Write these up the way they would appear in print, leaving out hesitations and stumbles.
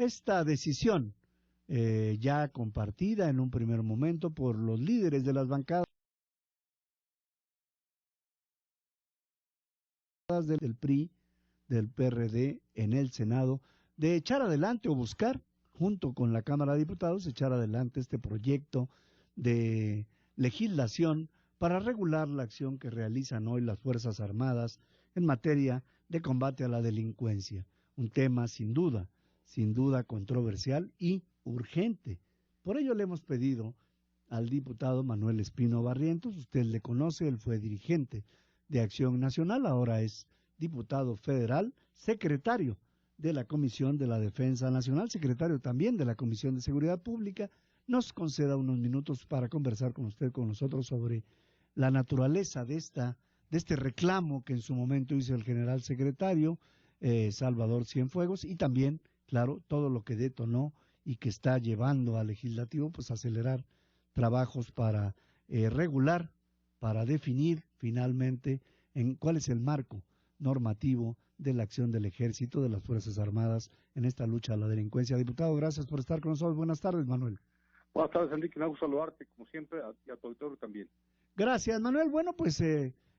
esta decisión ya compartida en un primer momento por los líderes de las bancadas del PRI, del PRD en el Senado, de echar adelante o buscar, junto con la Cámara de Diputados, echar adelante este proyecto de legislación para regular la acción que realizan hoy las Fuerzas Armadas en materia de combate a la delincuencia. Un tema sin duda controversial y urgente. Por ello le hemos pedido al diputado Manuel Espino Barrientos, usted le conoce, él fue dirigente de Acción Nacional, ahora es diputado federal, secretario de la Comisión de la Defensa Nacional, secretario también de la Comisión de Seguridad Pública, nos conceda unos minutos para conversar con usted, con nosotros, sobre la naturaleza de este reclamo que en su momento hizo el general secretario Salvador Cienfuegos, y también, claro, todo lo que detonó y que está llevando al legislativo pues a acelerar trabajos para regular, para definir finalmente en cuál es el marco normativo de la acción del Ejército, de las Fuerzas Armadas en esta lucha a la delincuencia. Diputado, gracias por estar con nosotros. Buenas tardes, Manuel. Buenas tardes, Enrique. Me gusta saludarte, como siempre, y a tu auditorio también. Gracias, Manuel. Bueno, pues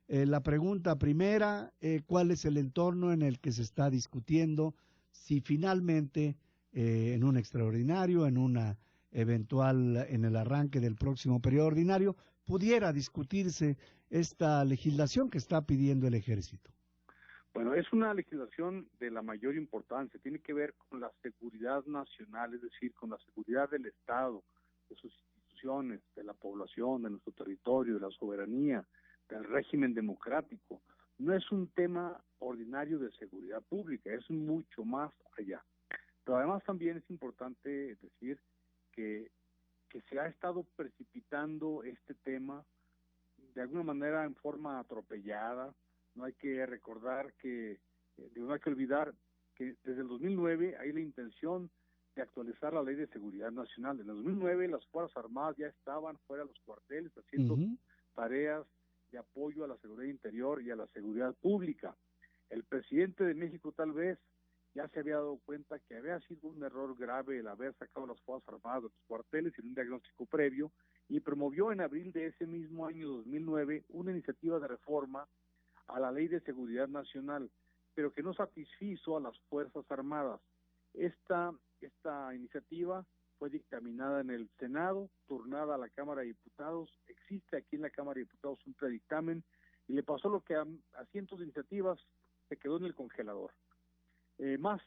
la pregunta primera, ¿cuál es el entorno en el que se está discutiendo? Si finalmente en un extraordinario, en una eventual, en el arranque del próximo periodo ordinario, pudiera discutirse esta legislación que está pidiendo el Ejército. Bueno, es una legislación de la mayor importancia, tiene que ver con la seguridad nacional, es decir, con la seguridad del Estado, de sus instituciones, de la población, de nuestro territorio, de la soberanía, del régimen democrático. No es un tema ordinario de seguridad pública, es mucho más allá. Pero además también es importante decir que se ha estado precipitando este tema de alguna manera en forma atropellada. No hay que recordar que, no hay que olvidar que desde el 2009 hay la intención de actualizar la Ley de Seguridad Nacional. En el 2009 las Fuerzas Armadas ya estaban fuera de los cuarteles haciendo tareas de apoyo a la seguridad interior y a la seguridad pública. El presidente de México tal vez ya se había dado cuenta que había sido un error grave el haber sacado las Fuerzas Armadas de los cuarteles sin un diagnóstico previo, y promovió en abril de ese mismo año 2009 una iniciativa de reforma a la Ley de Seguridad Nacional, pero que no satisfizo a las Fuerzas Armadas. Esta iniciativa fue dictaminada en el Senado, turnada a la Cámara de Diputados, existe aquí en la Cámara de Diputados un predictamen, y le pasó lo que a cientos de iniciativas, se quedó en el congelador. Más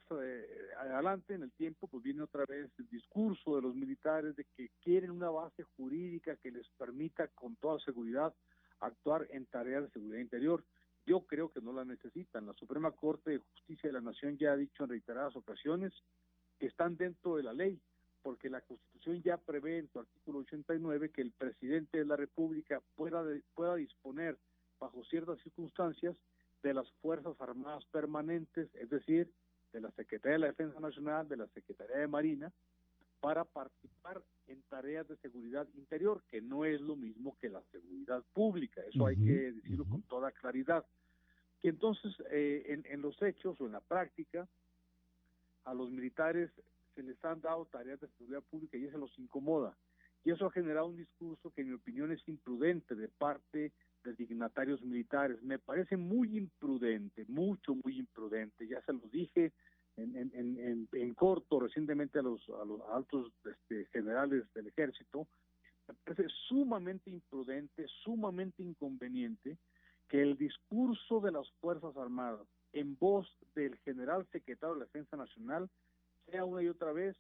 adelante en el tiempo pues viene otra vez el discurso de los militares de que quieren una base jurídica que les permita con toda seguridad actuar en tareas de seguridad interior. Yo creo que no la necesitan. La Suprema Corte de Justicia de la Nación ya ha dicho en reiteradas ocasiones que están dentro de la ley, porque la Constitución ya prevé en su artículo 89 que el presidente de la República pueda disponer bajo ciertas circunstancias de las Fuerzas Armadas permanentes, es decir, de la Secretaría de la Defensa Nacional, de la Secretaría de Marina, para participar en tareas de seguridad interior, que no es lo mismo que la seguridad pública, eso hay que decirlo con toda claridad. Que entonces, en los hechos o en la práctica, a los militares se les han dado tareas de seguridad pública y eso los incomoda. Y eso ha generado un discurso que en mi opinión es imprudente de parte de dignatarios militares. Me parece muy imprudente, muy imprudente. Ya se los dije en corto recientemente a los altos generales del Ejército. Me parece sumamente imprudente, sumamente inconveniente que el discurso de las Fuerzas Armadas en voz del general secretario de la Defensa Nacional sea una y otra vez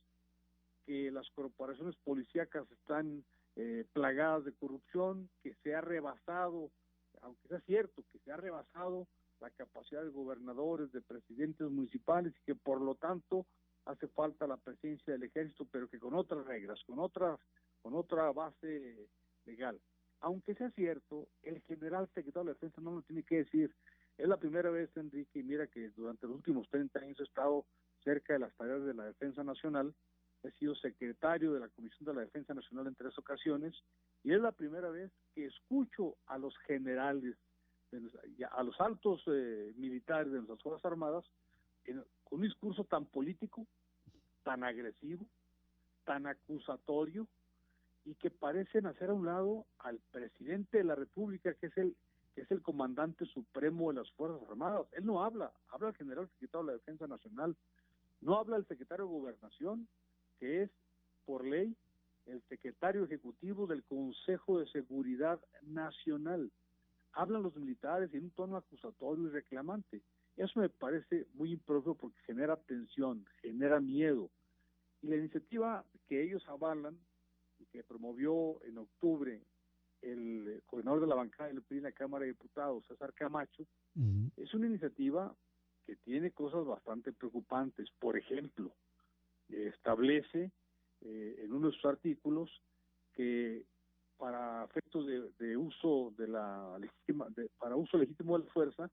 que las corporaciones policíacas están plagadas de corrupción, que se ha rebasado, aunque sea cierto, que se ha rebasado la capacidad de gobernadores, de presidentes municipales, y que por lo tanto hace falta la presencia del Ejército, pero que con otras reglas, con otra base legal. Aunque sea cierto, el general secretario de la Defensa no lo tiene que decir. Es la primera vez, Enrique, y mira que durante los últimos 30 años he estado cerca de las tareas de la Defensa Nacional, he sido secretario de la Comisión de la Defensa Nacional en 3 ocasiones, y es la primera vez que escucho a los generales, a los altos militares de nuestras Fuerzas Armadas, con un discurso tan político, tan agresivo, tan acusatorio, y que parecen hacer a un lado al presidente de la República, que es el comandante supremo de las Fuerzas Armadas. Él no habla, habla el general secretario de la Defensa Nacional, no habla el secretario de Gobernación, que es por ley el secretario ejecutivo del Consejo de Seguridad Nacional. Hablan los militares en un tono acusatorio y reclamante. Eso me parece muy impropio porque genera tensión, genera miedo. Y la iniciativa que ellos avalan y que promovió en octubre el coordinador de la bancada del PRI en la Cámara de Diputados, César Camacho, es una iniciativa que tiene cosas bastante preocupantes. Por ejemplo, establece en uno de sus artículos que para efectos de uso de la legítima, para uso legítimo de la fuerza,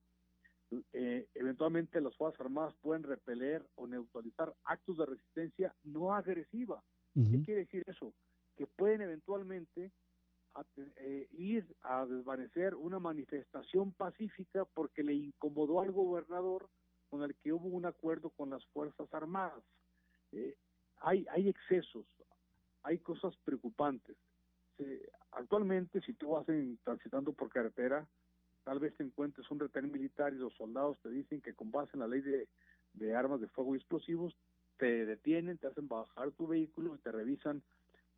eventualmente las Fuerzas Armadas pueden repeler o neutralizar actos de resistencia no agresiva. ¿Qué quiere decir eso? Que pueden eventualmente ir a desvanecer una manifestación pacífica porque le incomodó al gobernador con el que hubo un acuerdo con las Fuerzas Armadas. Hay excesos, hay cosas preocupantes. Actualmente, si tú vas transitando por carretera, tal vez te encuentres un retén militar y los soldados te dicen que con base en la ley de armas de fuego y explosivos, te detienen, te hacen bajar tu vehículo y te revisan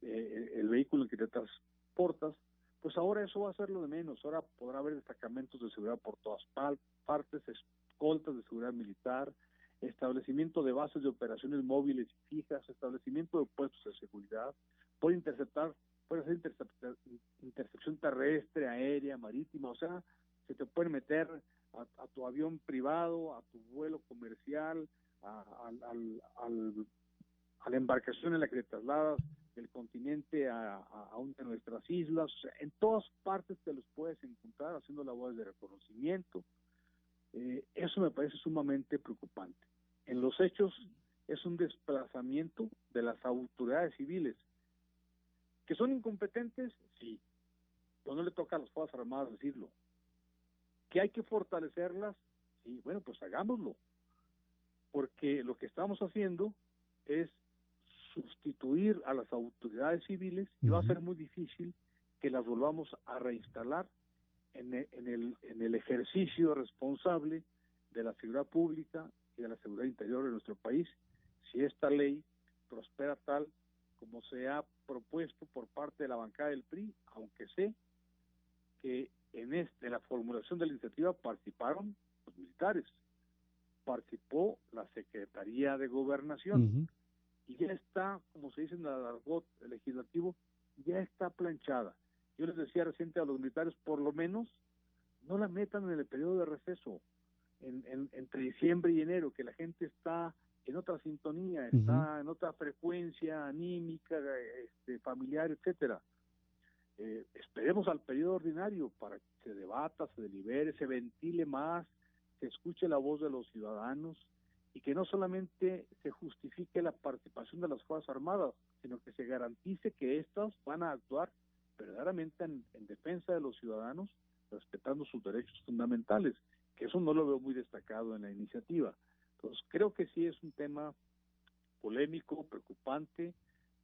el vehículo en que te transportas. Pues ahora eso va a ser lo de menos. Ahora podrá haber destacamentos de seguridad por todas partes, escoltas de seguridad militar, establecimiento de bases de operaciones móviles y fijas, establecimiento de puestos de seguridad, puede hacer intercepción terrestre, aérea, marítima, o sea, se te pueden meter a tu avión privado, a tu vuelo comercial, a la embarcación en la que te trasladas del continente a una de nuestras islas. O sea, en todas partes te los puedes encontrar haciendo labores de reconocimiento. Eso me parece sumamente preocupante. En los hechos es un desplazamiento de las autoridades civiles. ¿Que son incompetentes? Sí. Pero no le toca a las Fuerzas Armadas decirlo. ¿Que hay que fortalecerlas? Sí, bueno, pues hagámoslo. Porque lo que estamos haciendo es sustituir a las autoridades civiles y va a ser muy difícil que las volvamos a reinstalar en el ejercicio responsable de la seguridad pública y de la seguridad interior de nuestro país, si esta ley prospera tal como se ha propuesto por parte de la bancada del PRI, aunque sé que en la formulación de la iniciativa participaron los militares, participó la Secretaría de Gobernación, y ya está, como se dice en el argot legislativo, ya está planchada. Yo les decía reciente a los militares, por lo menos, no la metan en el periodo de receso, entre diciembre y enero, que la gente está en otra sintonía, está en otra frecuencia anímica, familiar, etcétera. Esperemos al periodo ordinario para que se debata, se delibere, se ventile más, se escuche la voz de los ciudadanos y que no solamente se justifique la participación de las Fuerzas Armadas, sino que se garantice que éstas van a actuar verdaderamente en defensa de los ciudadanos, respetando sus derechos fundamentales, que eso no lo veo muy destacado en la iniciativa. Entonces, creo que sí es un tema polémico, preocupante,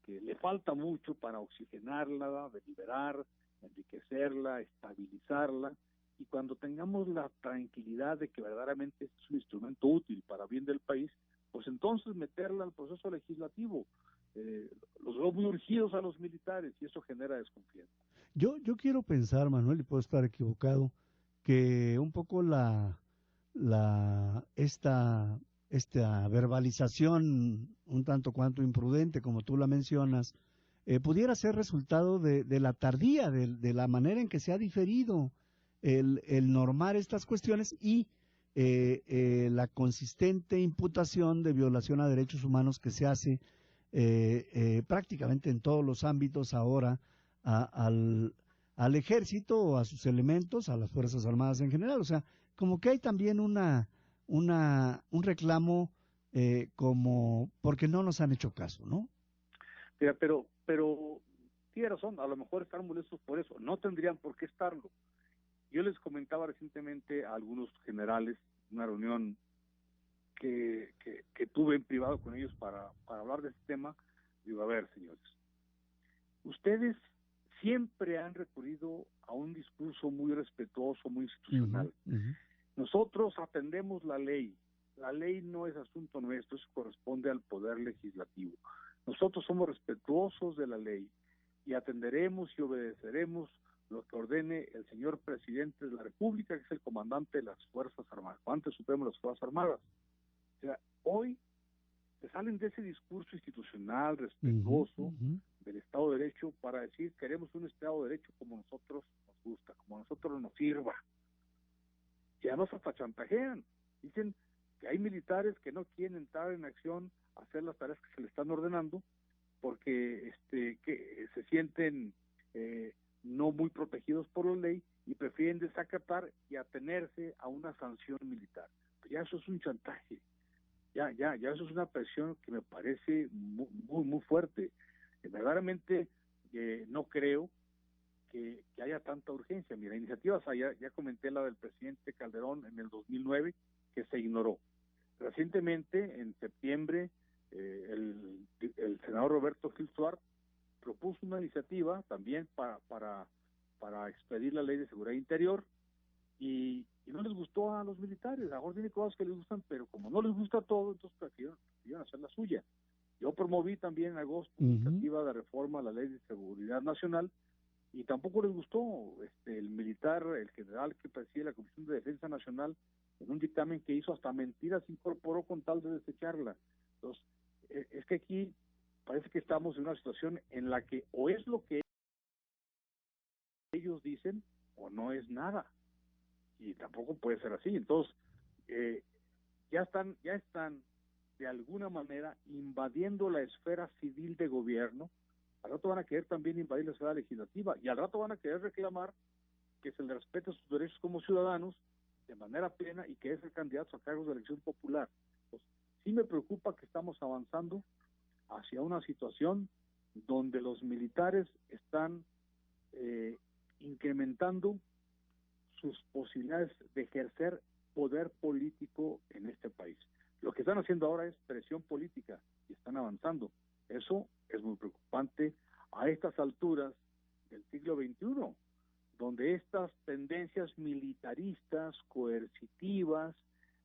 que le falta mucho para oxigenarla, deliberar, enriquecerla, estabilizarla, y cuando tengamos la tranquilidad de que verdaderamente es un instrumento útil para bien del país, pues entonces meterla al proceso legislativo. Los veo muy urgidos a los militares y eso genera desconfianza. Yo quiero pensar, Manuel, y puedo estar equivocado, que un poco esta verbalización un tanto cuanto imprudente, como tú la mencionas, pudiera ser resultado de la tardía, de la manera en que se ha diferido el normar estas cuestiones y la consistente imputación de violación a derechos humanos que se hace prácticamente en todos los ámbitos ahora al ejército o a sus elementos, a las Fuerzas Armadas en general. O sea, como que hay también un reclamo como porque no nos han hecho caso, ¿no? Mira, pero tiene razón, a lo mejor están molestos por eso, no tendrían por qué estarlo. Yo les comentaba recientemente a algunos generales, una reunión que tuve en privado con ellos para hablar de este tema, digo, a ver, señores, ustedes siempre han recurrido a un discurso muy respetuoso, muy institucional. Nosotros atendemos la ley no es asunto nuestro, eso corresponde al Poder Legislativo. Nosotros somos respetuosos de la ley y atenderemos y obedeceremos lo que ordene el señor presidente de la República, que es el comandante de las Fuerzas Armadas, comandante supremo de las Fuerzas Armadas. O sea, hoy se salen de ese discurso institucional, respetuoso del Estado de Derecho para decir queremos un Estado de Derecho como nosotros nos gusta, como a nosotros nos sirva. Y además hasta chantajean. Dicen que hay militares que no quieren entrar en acción a hacer las tareas que se les están ordenando porque que se sienten no muy protegidos por la ley y prefieren desacatar y atenerse a una sanción militar. Ya eso es un chantaje. Ya eso es una presión que me parece muy fuerte. Verdaderamente no creo que haya tanta urgencia. Mira, iniciativas, ya comenté la del presidente Calderón en el 2009, que se ignoró. Recientemente, en septiembre, el senador Roberto Gil Suárez propuso una iniciativa también para expedir la Ley de Seguridad Interior, y no les gustó a los militares. A lo mejor tiene cosas que les gustan, pero como no les gusta todo, entonces prefirieron hacer la suya. Yo promoví también en agosto una iniciativa de reforma a la Ley de Seguridad Nacional, y tampoco les gustó. El militar, el general que preside la Comisión de Defensa Nacional, en un dictamen que hizo hasta mentiras incorporó con tal de desecharla. Entonces, es que aquí parece que estamos en una situación en la que o es lo que ellos dicen o no es nada, y tampoco puede ser así. Entonces ya están de alguna manera invadiendo la esfera civil de gobierno. Al rato van a querer también invadir la esfera legislativa, y al rato van a querer reclamar que se les respete sus derechos como ciudadanos de manera plena y que es el candidato a cargos de elección popular. Pues, sí me preocupa que estamos avanzando hacia una situación donde los militares están incrementando sus posibilidades de ejercer poder político en este país. Lo que están haciendo ahora es presión política y están avanzando. Eso es muy preocupante a estas alturas del siglo XXI, donde estas tendencias militaristas, coercitivas,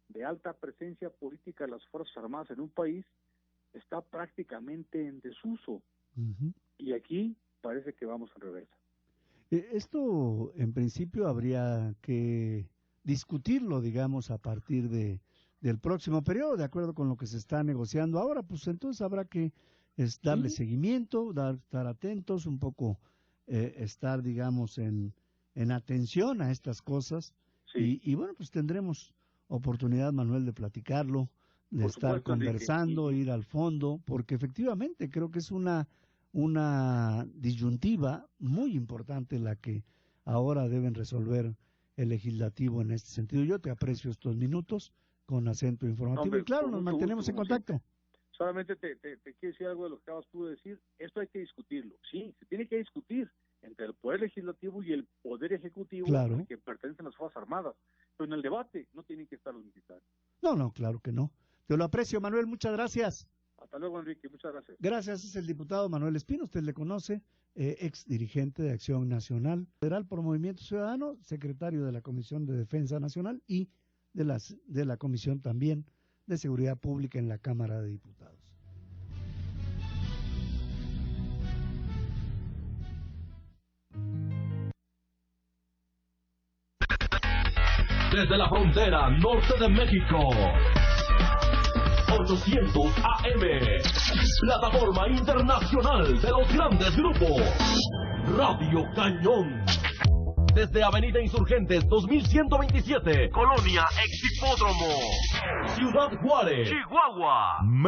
de alta presencia política de las Fuerzas Armadas en un país, está prácticamente en desuso. Y aquí parece que vamos al revés. Esto, en principio, habría que discutirlo, digamos, a partir del próximo periodo, de acuerdo con lo que se está negociando ahora. Pues entonces habrá que darle seguimiento, estar atentos, un poco estar, digamos, en atención a estas cosas. Y bueno, pues tendremos oportunidad, Manuel, de platicarlo, de estar conversando, ir al fondo, porque efectivamente creo que es una disyuntiva muy importante la que ahora deben resolver el legislativo en este sentido. Yo te aprecio estos minutos con acento informativo. Hombre, y claro, nos mantenemos en contacto. Solamente te quiero decir algo de lo que acabas tú de decir. Esto hay que discutirlo. Sí, se tiene que discutir entre el Poder Legislativo y el Poder Ejecutivo, claro, al que pertenecen las Fuerzas Armadas. Pero en el debate no tienen que estar los militares. No, claro que no. Te lo aprecio, Manuel. Muchas gracias. Hasta luego, Enrique. Muchas gracias. Gracias. Es el diputado Manuel Espino. Usted le conoce, ex dirigente de Acción Nacional Federal por Movimiento Ciudadano, secretario de la Comisión de Defensa Nacional y de la Comisión también de Seguridad Pública en la Cámara de Diputados. Desde la frontera norte de México, 800 AM, plataforma internacional de los grandes grupos, Radio Cañón. Desde Avenida Insurgentes 2127, Colonia Ex Hipódromo, Ciudad Juárez, Chihuahua.